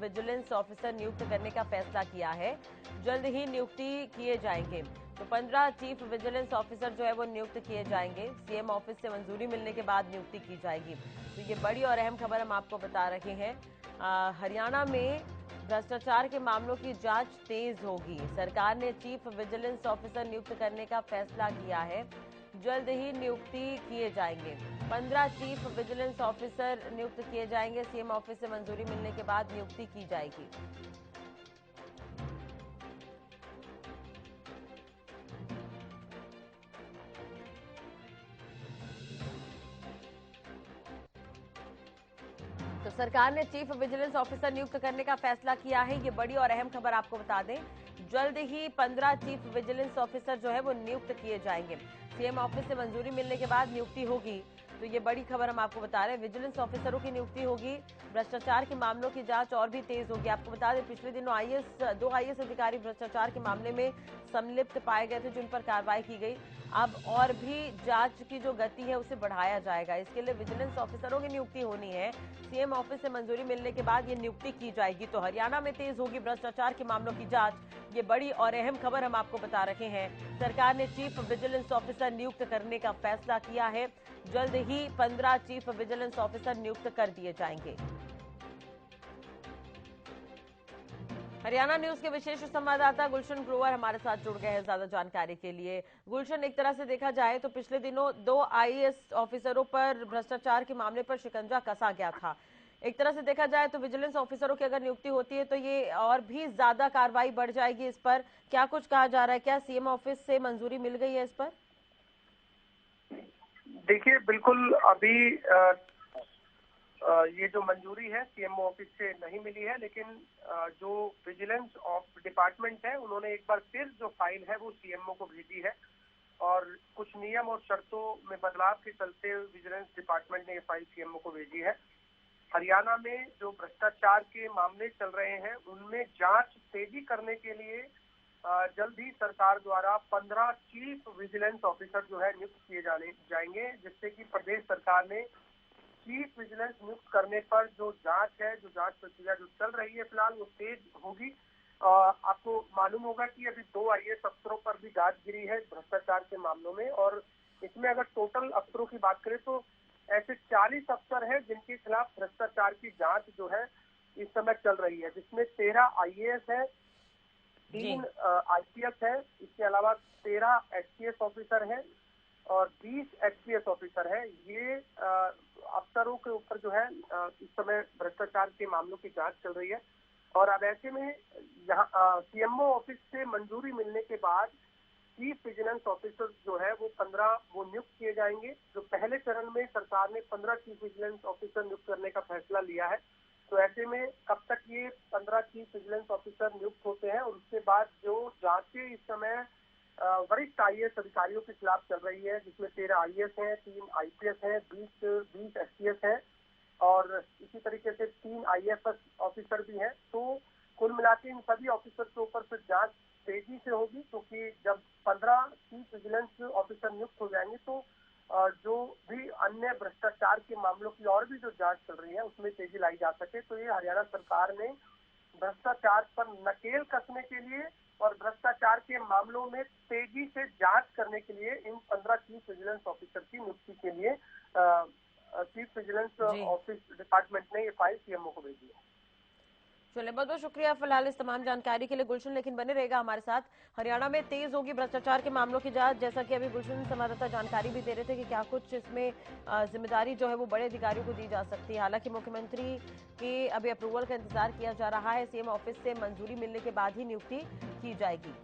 Vigilance officer नियुक्त करने का फैसला किया है। जल्द ही नियुक्ति किए जाएंगे। तो 15 चीफ विजिलेंस ऑफिसर जो है वो नियुक्त किए जाएंगे। सीएम ऑफिस से मंजूरी मिलने के बाद नियुक्ति की जाएगी। तो ये बड़ी और अहम खबर हम आपको बता रहे हैं। हरियाणा में भ्रष्टाचार के मामलों की जांच तेज होगी। सरकार ने चीफ विजिलेंस ऑफिसर नियुक्त करने का फैसला किया है। जल्द ही नियुक्ति किए जाएंगे। 15 चीफ विजिलेंस ऑफिसर नियुक्त किए जाएंगे। सीएम ऑफिस से मंजूरी मिलने के बाद नियुक्ति की जाएगी। तो सरकार ने चीफ विजिलेंस ऑफिसर नियुक्त करने का फैसला किया है। ये बड़ी और अहम खबर आपको बता दें। जल्द ही 15 चीफ विजिलेंस ऑफिसर जो है वो नियुक्त किए जाएंगे। सीएम ऑफिस से मंजूरी मिलने के बाद नियुक्ति होगी। तो ये बड़ी खबर हम आपको बता रहे हैं। विजिलेंस ऑफिसरों की नियुक्ति होगी। भ्रष्टाचार के मामलों की जांच और भी तेज होगी। आपको बता दें, पिछले दिनों दो आईएएस अधिकारी भ्रष्टाचार के मामले में संलिप्त पाए गए थे, जिन पर कार्रवाई की गई। अब और भी जांच की जो गति है उसे बढ़ाया जाएगा। इसके लिए विजिलेंस ऑफिसरों की नियुक्ति होनी है। सीएम ऑफिस से मंजूरी मिलने के बाद ये नियुक्ति की जाएगी। तो हरियाणा में तेज होगी भ्रष्टाचार के मामलों की जांच। ये बड़ी और अहम खबर हम आपको बता रहे हैं। सरकार ने चीफ विजिलेंस ऑफिसर नियुक्त करने का फैसला किया है। जल्द ही 15 चीफ विजिलेंस ऑफिसर नियुक्त कर दिए जाएंगे। हरियाणा न्यूज के विशेष संवाददाता गुलशन ग्रोवर हमारे साथ जुड़ गए हैं ज्यादा जानकारी के लिए। गुलशन, एक तरह से देखा जाए तो पिछले दिनों 2 आईएएस ऑफिसरों पर भ्रष्टाचार के मामले पर शिकंजा कसा गया था। एक तरह से देखा जाए तो विजिलेंस ऑफिसरों की अगर नियुक्ति होती है तो ये और भी ज्यादा कार्रवाई बढ़ जाएगी। इस पर क्या कुछ कहा जा रहा है? क्या सीएम ऑफिस से मंजूरी मिल गई है इस पर? देखिए, बिल्कुल अभी ये जो मंजूरी है सीएमओ ऑफिस से नहीं मिली है, लेकिन जो विजिलेंस ऑफ डिपार्टमेंट है उन्होंने एक बार फिर जो फाइल है वो सीएमओ को भेजी है। और कुछ नियम और शर्तों में बदलाव के चलते विजिलेंस डिपार्टमेंट ने ये फाइल सीएमओ को भेजी है। हरियाणा में जो भ्रष्टाचार के मामले चल रहे हैं उनमें जांच तेजी करने के लिए जल्द ही सरकार द्वारा 15 चीफ विजिलेंस ऑफिसर जो है नियुक्त किए जाएंगे, जिससे कि प्रदेश सरकार ने चीफ विजिलेंस नियुक्त करने पर जो जांच है, जो जांच प्रक्रिया जो चल रही है फिलहाल वो तेज होगी। आपको मालूम होगा कि अभी 2 आईएएस अफसरों पर भी गाज गिरी है भ्रष्टाचार के मामलों में, और इसमें अगर टोटल अफसरों की बात करें तो ऐसे 40 अफसर हैं जिनके खिलाफ भ्रष्टाचार की जांच जो है इस समय चल रही है, जिसमें 13 आईएएस है, 3 आईपीएस है, इसके अलावा 13 एचपीएस ऑफिसर हैं और 20 एचपीएस ऑफिसर है। ये अफसरों के ऊपर जो है इस समय भ्रष्टाचार के मामलों की जांच चल रही है। और अब ऐसे में यहाँ सीएमओ ऑफिस से मंजूरी मिलने के बाद चीफ विजिलेंस ऑफिसर जो है वो 15 वो नियुक्त किए जाएंगे। जो पहले चरण में सरकार ने 15 चीफ विजिलेंस ऑफिसर नियुक्त करने का फैसला लिया है, तो ऐसे में कब तक ये 15 चीफ विजिलेंस ऑफिसर नियुक्त होते हैं और उसके बाद जो जांचें इस समय वरिष्ठ आईएएस अधिकारियों के खिलाफ चल रही है, जिसमें 13 आईएएस हैं, 3 आईपीएस हैं, 20 एचपीएस हैं और इसी तरीके से 3 आईएफएस ऑफिसर भी हैं। तो कुल मिलाकर इन सभी ऑफिसर के ऊपर फिर जांच तेजी से होगी, क्योंकि जब 15 चीफ विजिलेंस ऑफिसर नियुक्त हो जाएंगे तो जो भी अन्य भ्रष्टाचार के मामलों की और भी जो जांच चल रही है उसमें तेजी लाई जा सके। तो ये हरियाणा सरकार ने भ्रष्टाचार पर नकेल कसने के लिए और भ्रष्टाचार के मामलों में तेजी से जांच करने के लिए इन 15 चीफ विजिलेंस ऑफिसर की नियुक्ति के लिए चीफ विजिलेंस ऑफिस डिपार्टमेंट ने ये फाइल सीएमओ को भेजी है। चलिए, बहुत बहुत शुक्रिया फिलहाल इस तमाम जानकारी के लिए गुलशन। लेकिन बने रहेगा हमारे साथ। हरियाणा में तेज होगी भ्रष्टाचार के मामलों की जांच, जैसा कि अभी गुलशन संवाददाता जानकारी भी दे रहे थे कि क्या कुछ इसमें जिम्मेदारी जो है वो बड़े अधिकारियों को दी जा सकती है। हालांकि मुख्यमंत्री के अभी अप्रूवल का इंतजार किया जा रहा है। सीएम ऑफिस से मंजूरी मिलने के बाद ही नियुक्ति की जाएगी।